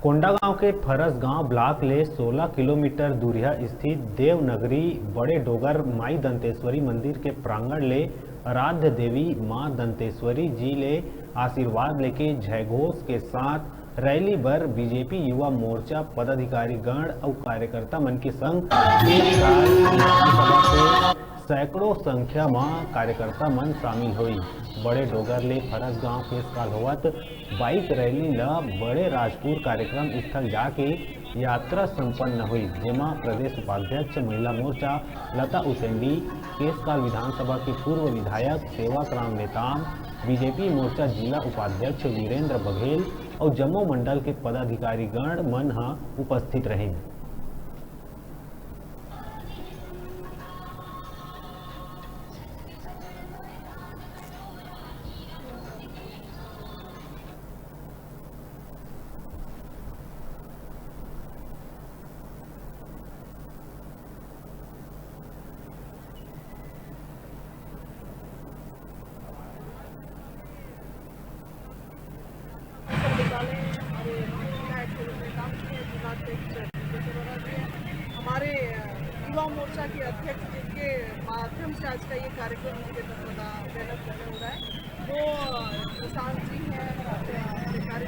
कोंडागांव के फरस गांव ब्लॉक ले 16 किलोमीटर दूरिया स्थित देवनगरी बड़े डोगर माई दंतेश्वरी मंदिर के प्रांगण ले आराध्य देवी मां दंतेश्वरी जी ले आशीर्वाद लेके जयघोष के साथ रैली बर बीजेपी युवा मोर्चा पदाधिकारी गण और कार्यकर्ता मन के संग विधानसभा से सैकड़ों संख्या में कार्यकर्ता मन शामिल हुई। बड़े डोगर ले फरस गांव के काल होवत बाइक रैली ला बड़े राजपुर कार्यक्रम स्थल जाके यात्रा संपन्न हुई, जेमा प्रदेश उपाध्यक्ष महिला मोर्चा लता उसेंडी, केसकाल विधानसभा के पूर्व विधायक सेवाराम नेताम, बीजेपी मोर्चा जिला उपाध्यक्ष वीरेंद्र बघेल और जम्मू मंडल के पदाधिकारी गण मन उपस्थित रहे। हमारे युवा मोर्चा के अध्यक्ष जिनके माध्यम से आज का ये कार्यक्रम मुझे मेहनत करने हो रहा है, वो प्रशांत जी हैं, अधिकारी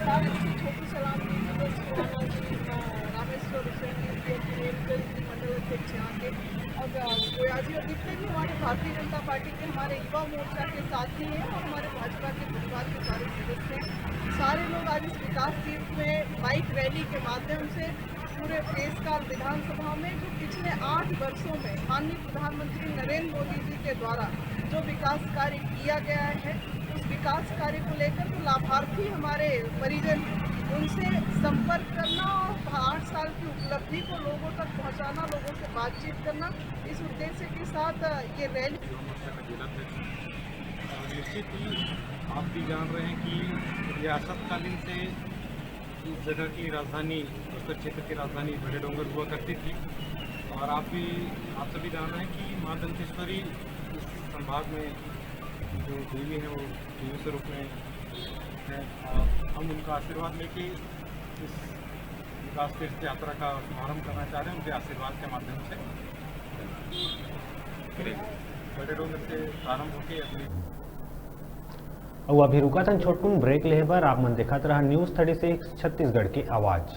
सारे छोटी सलाम जी, रामेश्वर हुसैन जी, मंडल अध्यक्ष यहाँ के और गोया जी और जितने भी हमारे भारतीय जनता पार्टी के हमारे युवा मोर्चा के साथी हैं और हमारे भाजपा के परिवार के सारे सदस्य हैं, सारे लोग आज इस विकास तीर्थ में बाइक रैली के माध्यम से पूरे केसकाल विधानसभा में जो पिछले 8 वर्षों में माननीय प्रधानमंत्री नरेंद्र मोदी जी के द्वारा जो विकास कार्य किया गया है, उस विकास कार्य को लेकर तो लाभार्थी हमारे परिजन उनसे संपर्क करना और 8 साल की उपलब्धि को लोगों तक पहुंचाना, लोगों से बातचीत करना, इस उद्देश्य के साथ ये रैली। निश्चित ही आप भी जान रहे हैं कि रियासतकालीन से इस जगह की राजधानी, उत्तर क्षेत्र की राजधानी बड़े डोंगर हुआ करती थी और आप सभी जान रहे हैं कि मां दंतेश्वरी इस संभाग में जो देवी है वो देवी स्वरूप में है और हम उनका आशीर्वाद लेके इस विकास तीर्थ यात्रा का शुभारम्भ करना चाह रहे हैं, उनके आशीर्वाद के माध्यम से बड़े डोंगर से प्रारंभ होकर अपनी और अभी रुका था छोटकुन ब्रेक ले बर आप मन देखत रहा न्यूज़ 36 छत्तीसगढ़ की आवाज़।